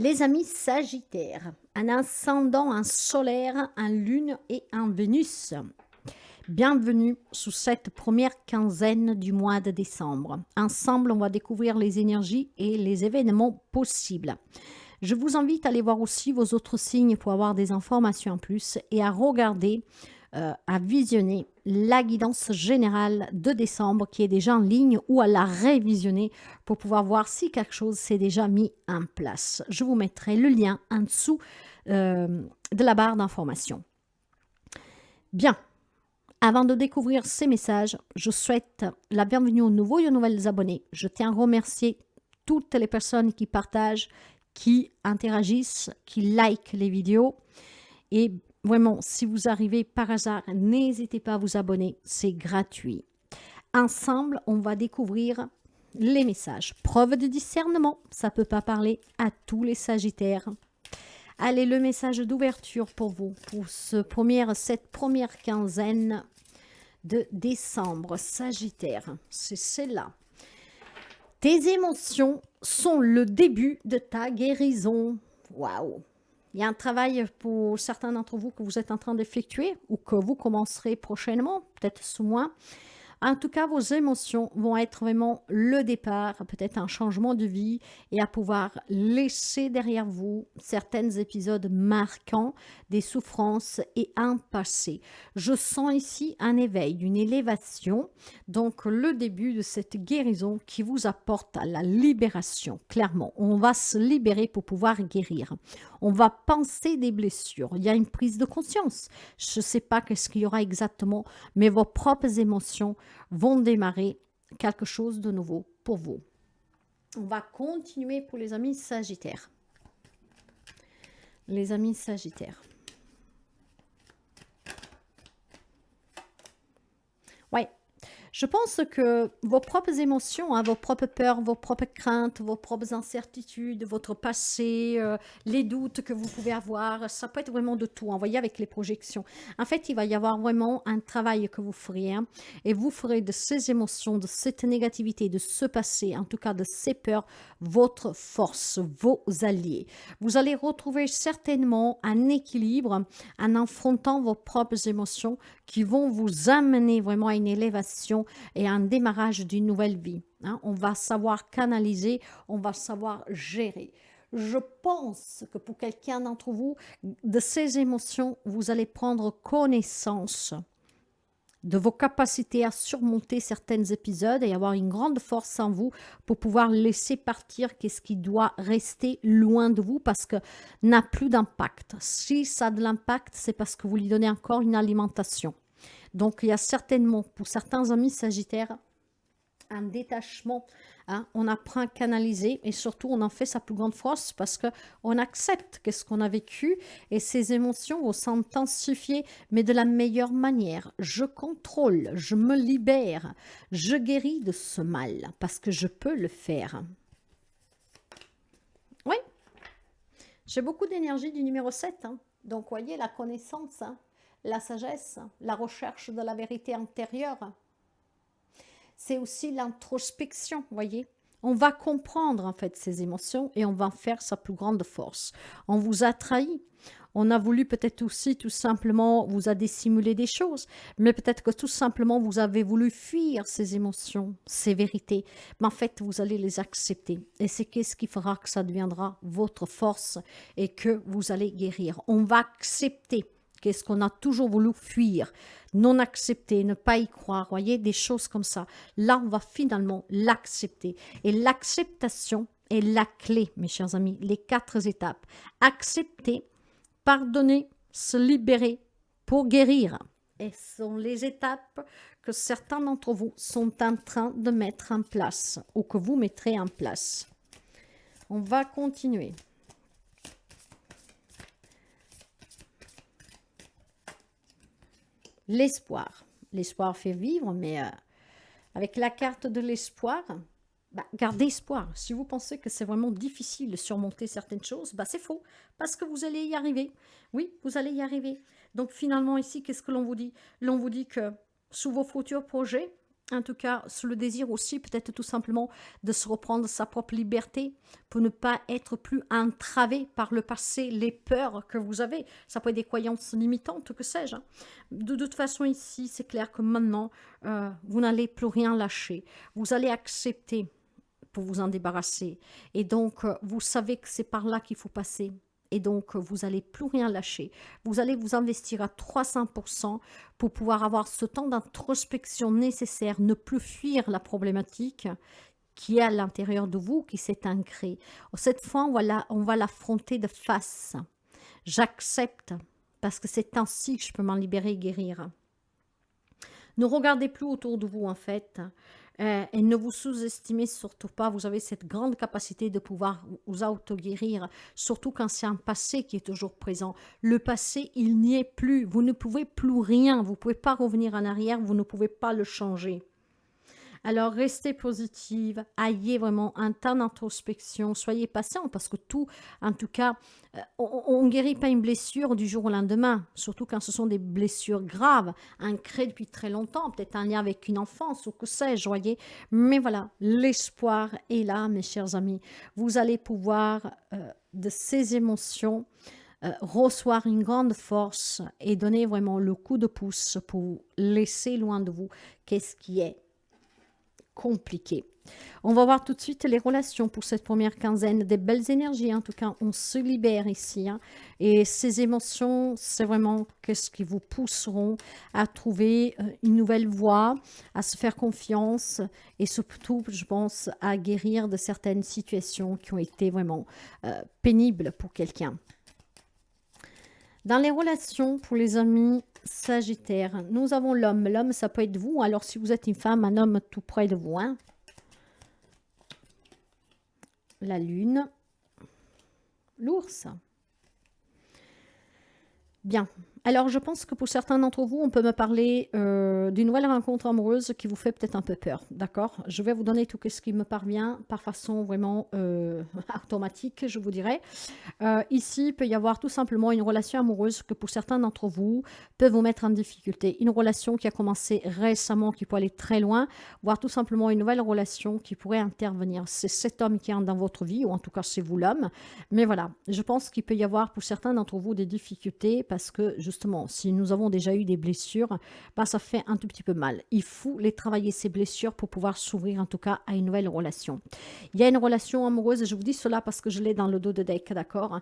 Les amis Sagittaires, un ascendant, un solaire, un lune et un Vénus. Bienvenue sous cette première quinzaine du mois de décembre. Ensemble, on va découvrir les énergies et les événements possibles. Je vous invite à aller voir aussi vos autres signes pour avoir des informations en plus et à regarder, à visionner la guidance générale de décembre qui est déjà en ligne ou à la révisionner pour pouvoir voir si quelque chose s'est déjà mis en place. Je vous mettrai le lien en dessous de la barre d'information. Bien, avant de découvrir ces messages, je souhaite la bienvenue aux nouveaux et aux nouvelles abonnés. Je tiens à remercier toutes les personnes qui partagent, qui interagissent, qui likent les vidéos. Et vraiment, si vous arrivez par hasard, n'hésitez pas à vous abonner, c'est gratuit. Ensemble, on va découvrir les messages. Preuve de discernement, ça ne peut pas parler à tous les Sagittaires. Allez, le message d'ouverture pour vous, pour cette première quinzaine de décembre, Sagittaire. C'est celle-là. Tes émotions sont le début de ta guérison. Waouh! Il y a un travail pour certains d'entre vous que vous êtes en train d'effectuer ou que vous commencerez prochainement, peut-être sous moi. En tout cas, vos émotions vont être vraiment le départ, peut-être un changement de vie et à pouvoir laisser derrière vous certains épisodes marquants, des souffrances et un passé. Je sens ici un éveil, une élévation, donc le début de cette guérison qui vous apporte à la libération. Clairement, on va se libérer pour pouvoir guérir. On va penser des blessures. Il y a une prise de conscience. Je ne sais pas qu'est-ce qu'il y aura exactement, mais vos propres émotions vont démarrer quelque chose de nouveau pour vous. On va continuer pour les amis Sagittaires. Les amis Sagittaires. Ouais. Je pense que vos propres émotions, hein, vos propres peurs, vos propres craintes, vos propres incertitudes, votre passé, les doutes que vous pouvez avoir, ça peut être vraiment de tout. Vous voyez, avec les projections. En fait, il va y avoir vraiment un travail que vous ferez. Hein, et vous ferez de ces émotions, de cette négativité, de ce passé, en tout cas de ces peurs, votre force, vos alliés. Vous allez retrouver certainement un équilibre en affrontant vos propres émotions qui vont vous amener vraiment à une élévation et un démarrage d'une nouvelle vie. Hein. On va savoir canaliser, on va savoir gérer. Je pense que pour quelqu'un d'entre vous, de ces émotions, vous allez prendre connaissance de vos capacités à surmonter certains épisodes et avoir une grande force en vous pour pouvoir laisser partir qu'est-ce qui doit rester loin de vous parce que n'a plus d'impact. Si ça a de l'impact, c'est parce que vous lui donnez encore une alimentation. Donc, il y a certainement, pour certains amis Sagittaires, un détachement. Hein, on apprend à canaliser et surtout, on en fait sa plus grande force parce qu'on accepte qu'est-ce qu'on a vécu et ces émotions vont s'intensifier, mais de la meilleure manière. Je contrôle, je me libère, je guéris de ce mal parce que je peux le faire. Oui, j'ai beaucoup d'énergie du numéro 7. Hein. Donc, voyez, la connaissance, hein, la sagesse, la recherche de la vérité intérieure. C'est aussi l'introspection, voyez. On va comprendre en fait ces émotions et on va faire sa plus grande force. On vous a trahi. On a voulu peut-être aussi tout simplement vous a dissimulé des choses, mais peut-être que tout simplement vous avez voulu fuir ces émotions, ces vérités. Mais en fait, vous allez les accepter. Et c'est qu'est-ce qui fera que ça deviendra votre force et que vous allez guérir. On va accepter. Qu'est-ce qu'on a toujours voulu fuir, non accepter, ne pas y croire, voyez, des choses comme ça. Là, on va finalement l'accepter. Et l'acceptation est la clé, mes chers amis, les 4 étapes. Accepter, pardonner, se libérer pour guérir. Et ce sont les étapes que certains d'entre vous sont en train de mettre en place ou que vous mettrez en place. On va continuer. L'espoir. L'espoir fait vivre, mais avec la carte de l'espoir, gardez espoir. Si vous pensez que c'est vraiment difficile de surmonter certaines choses, c'est faux, parce que vous allez y arriver. Oui, vous allez y arriver. Donc finalement ici, qu'est-ce que l'on vous dit? L'on vous dit que sous vos futurs projets, En tout cas, sous le désir aussi, peut-être tout simplement de se reprendre sa propre liberté pour ne pas être plus entravé par le passé, les peurs que vous avez. Ça peut être des croyances limitantes, que sais-je, hein. De toute façon, ici, c'est clair que maintenant, vous n'allez plus rien lâcher. Vous allez accepter pour vous en débarrasser. Et donc, vous savez que c'est par là qu'il faut passer. Et donc, vous n'allez plus rien lâcher. Vous allez vous investir à 300% pour pouvoir avoir ce temps d'introspection nécessaire, ne plus fuir la problématique qui est à l'intérieur de vous, qui s'est ancrée. Cette fois, on va l'affronter de face. J'accepte, parce que c'est ainsi que je peux m'en libérer et guérir. Ne regardez plus autour de vous, en fait. Et ne vous sous-estimez surtout pas. Vous avez cette grande capacité de pouvoir vous auto-guérir, surtout quand c'est un passé qui est toujours présent. Le passé, il n'y est plus. Vous ne pouvez plus rien. Vous ne pouvez pas revenir en arrière. Vous ne pouvez pas le changer. Alors, restez positive, ayez vraiment un temps d'introspection, soyez patient parce que tout, en tout cas, on ne guérit pas une blessure du jour au lendemain, surtout quand ce sont des blessures graves, ancrées depuis très longtemps, peut-être un lien avec une enfance ou que sais-je, voyez. Mais voilà, l'espoir est là, mes chers amis. Vous allez pouvoir, de ces émotions, recevoir une grande force et donner vraiment le coup de pouce pour laisser loin de vous qu'est-ce qui est compliqué. On va voir tout de suite les relations pour cette première quinzaine. Des belles énergies, en tout cas, on se libère ici. Hein. Et ces émotions, c'est vraiment qu'est-ce qui vous pousseront à trouver une nouvelle voie, à se faire confiance et surtout, je pense, à guérir de certaines situations qui ont été vraiment pénibles pour quelqu'un. Dans les relations, pour les amis Sagittaires, nous avons l'homme. L'homme, ça peut être vous. Alors, si vous êtes une femme, un homme tout près de vous. Hein. La lune. L'ours. Bien. Alors, je pense que pour certains d'entre vous, on peut me parler d'une nouvelle rencontre amoureuse qui vous fait peut-être un peu peur, d'accord? Je vais vous donner tout ce qui me parvient par façon vraiment automatique, je vous dirais. Ici, il peut y avoir tout simplement une relation amoureuse que pour certains d'entre vous peut vous mettre en difficulté. Une relation qui a commencé récemment, qui peut aller très loin, voire tout simplement une nouvelle relation qui pourrait intervenir. C'est cet homme qui est dans votre vie, ou en tout cas c'est vous l'homme. Mais voilà, je pense qu'il peut y avoir pour certains d'entre vous des difficultés parce que justement, si nous avons déjà eu des blessures, bah, ça fait un tout petit peu mal. Il faut les travailler, ces blessures, pour pouvoir s'ouvrir en tout cas à une nouvelle relation. Il y a une relation amoureuse, je vous dis cela parce que je l'ai dans le dos de deck, d'accord?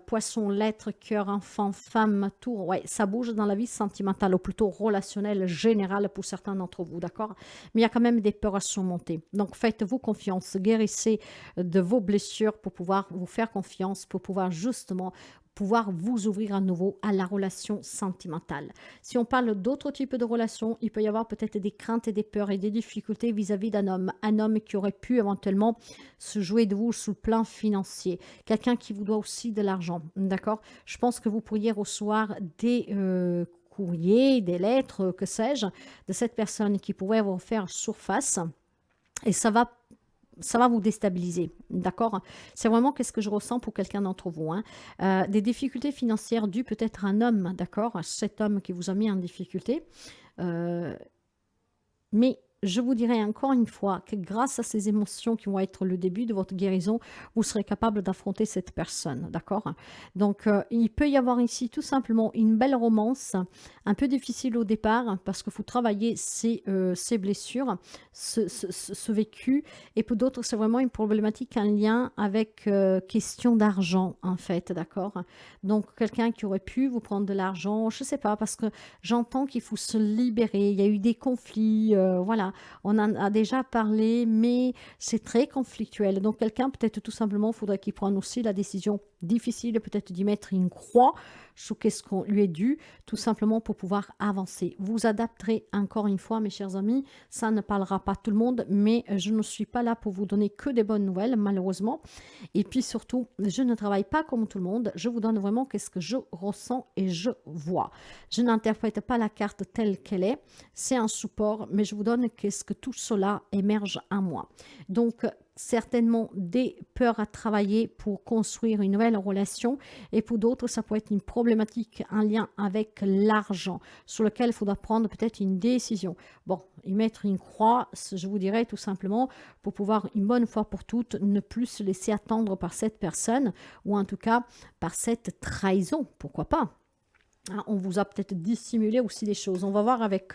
Poisson, lettre, cœur, enfant, femme, tour, ouais, ça bouge dans la vie sentimentale, ou plutôt relationnelle, générale pour certains d'entre vous, d'accord? Mais il y a quand même des peurs à surmonter. Donc faites-vous confiance, guérissez de vos blessures pour pouvoir vous faire confiance, pour pouvoir justement pouvoir vous ouvrir à nouveau à la relation sentimentale. Si on parle d'autres types de relations, il peut y avoir peut-être des craintes et des peurs et des difficultés vis-à-vis un homme qui aurait pu éventuellement se jouer de vous sous le plan financier, quelqu'un qui vous doit aussi de l'argent, d'accord? Je pense que vous pourriez recevoir des courriers, des lettres, que sais-je, de cette personne qui pourrait vous faire surface et ça va vous déstabiliser, d'accord? C'est vraiment qu'est-ce que je ressens pour quelqu'un d'entre vous. Hein. Des difficultés financières dues peut-être à un homme, d'accord? Cet homme qui vous a mis en difficulté. Mais je vous dirai encore une fois que grâce à ces émotions qui vont être le début de votre guérison, vous serez capable d'affronter cette personne, d'accord? Donc, il peut y avoir ici tout simplement une belle romance, un peu difficile au départ, parce qu'il faut travailler ces blessures, ce vécu, et pour d'autres, c'est vraiment une problématique, un lien avec question d'argent, en fait, d'accord? Donc, quelqu'un qui aurait pu vous prendre de l'argent, je ne sais pas, parce que j'entends qu'il faut se libérer, il y a eu des conflits, voilà. On en a déjà parlé, mais c'est très conflictuel. Donc, quelqu'un, peut-être tout simplement, il faudrait qu'il prenne aussi la décision difficile, peut-être d'y mettre une croix sur qu'est-ce qu'on lui est dû, tout simplement pour pouvoir avancer. Vous adapterez encore une fois, mes chers amis, ça ne parlera pas tout le monde, mais je ne suis pas là pour vous donner que des bonnes nouvelles, malheureusement. Et puis surtout, je ne travaille pas comme tout le monde, je vous donne vraiment qu'est-ce que je ressens et je vois. Je n'interprète pas la carte telle qu'elle est, c'est un support, mais je vous donne qu'est-ce que tout cela émerge en moi. Donc, certainement des peurs à travailler pour construire une nouvelle relation. Et pour d'autres, ça peut être une problématique en lien avec l'argent, sur lequel il faudra prendre peut-être une décision. Bon, y mettre une croix, je vous dirais tout simplement, pour pouvoir une bonne fois pour toutes ne plus se laisser attendre par cette personne, ou en tout cas par cette trahison, pourquoi pas. Hein, on vous a peut-être dissimulé aussi des choses. On va voir avec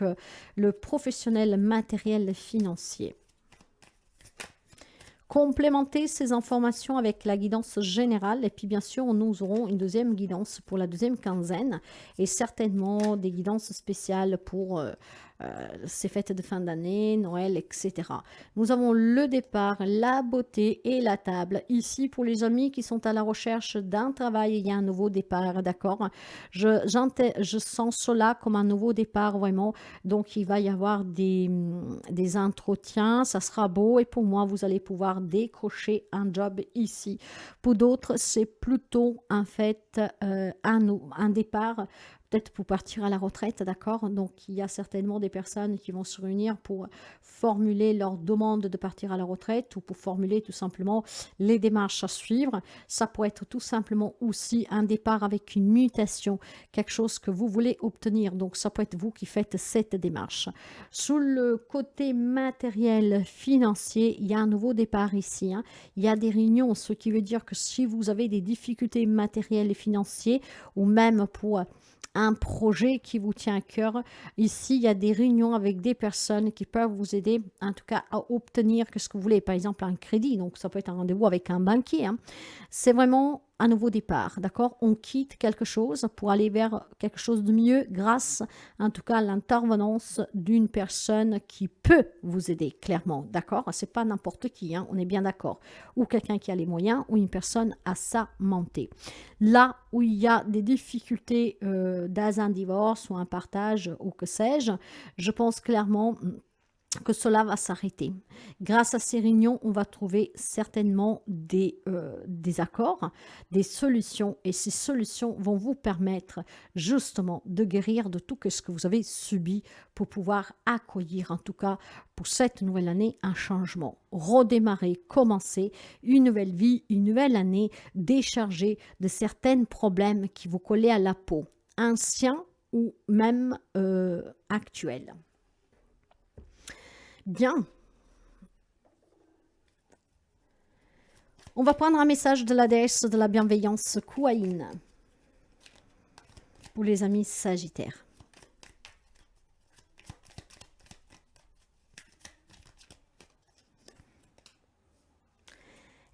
le professionnel matériel financier. Complémenter ces informations avec la guidance générale et puis bien sûr nous aurons une deuxième guidance pour la deuxième quinzaine et certainement des guidances spéciales pour ces fêtes de fin d'année, Noël, etc. Nous avons le départ, la beauté et la table. Ici, pour les amis qui sont à la recherche d'un travail, il y a un nouveau départ, d'accord? Je sens cela comme un nouveau départ, vraiment. Donc, il va y avoir des entretiens, ça sera beau et pour moi, vous allez pouvoir décrocher un job ici. Pour d'autres, c'est plutôt en fait un départ peut-être pour partir à la retraite, d'accord? Donc, il y a certainement des personnes qui vont se réunir pour formuler leur demande de partir à la retraite ou pour formuler tout simplement les démarches à suivre. Ça peut être tout simplement aussi un départ avec une mutation, quelque chose que vous voulez obtenir. Donc, ça peut être vous qui faites cette démarche. Sous le côté matériel financier, il y a un nouveau départ ici. Hein. Il y a des réunions, ce qui veut dire que si vous avez des difficultés matérielles et financières ou même pour un projet qui vous tient à cœur. Ici, il y a des réunions avec des personnes qui peuvent vous aider, en tout cas, à obtenir ce que vous voulez. Par exemple, un crédit. Donc, ça peut être un rendez-vous avec un banquier. Hein. C'est vraiment un nouveau départ, d'accord? On quitte quelque chose pour aller vers quelque chose de mieux grâce, en tout cas, à l'intervenance d'une personne qui peut vous aider, clairement, d'accord? C'est pas n'importe qui, hein, on est bien d'accord. Ou quelqu'un qui a les moyens, ou une personne assermentée. Là où il y a des difficultés dans un divorce ou un partage ou que sais-je, je pense clairement que cela va s'arrêter. Grâce à ces réunions, on va trouver certainement des accords, des solutions, et ces solutions vont vous permettre justement de guérir de tout ce que vous avez subi pour pouvoir accueillir, en tout cas pour cette nouvelle année, un changement. Redémarrer, commencer une nouvelle vie, une nouvelle année, décharger de certains problèmes qui vous collaient à la peau, anciens ou même actuels. Bien. On va prendre un message de la déesse de la bienveillance, Kuaïn, pour les amis sagittaires.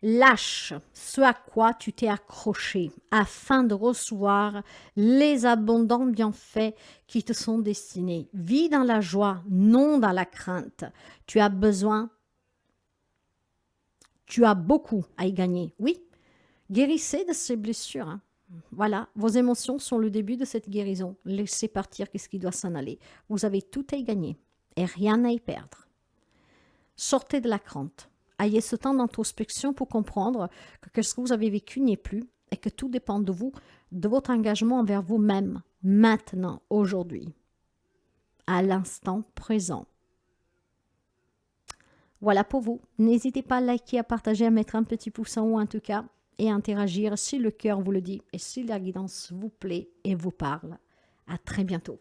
Lâche ce à quoi tu t'es accroché afin de recevoir les abondants bienfaits qui te sont destinés. Vis dans la joie, non dans la crainte. Tu as besoin, tu as beaucoup à y gagner. Oui, guérissez de ces blessures. Hein. Voilà, vos émotions sont le début de cette guérison. Laissez partir ce qui doit s'en aller. Vous avez tout à y gagner et rien à y perdre. Sortez de la crainte. Ayez ce temps d'introspection pour comprendre que ce que vous avez vécu n'est plus et que tout dépend de vous, de votre engagement envers vous-même, maintenant, aujourd'hui, à l'instant présent. Voilà pour vous. N'hésitez pas à liker, à partager, à mettre un petit pouce en haut en tout cas et à interagir si le cœur vous le dit et si la guidance vous plaît et vous parle. À très bientôt.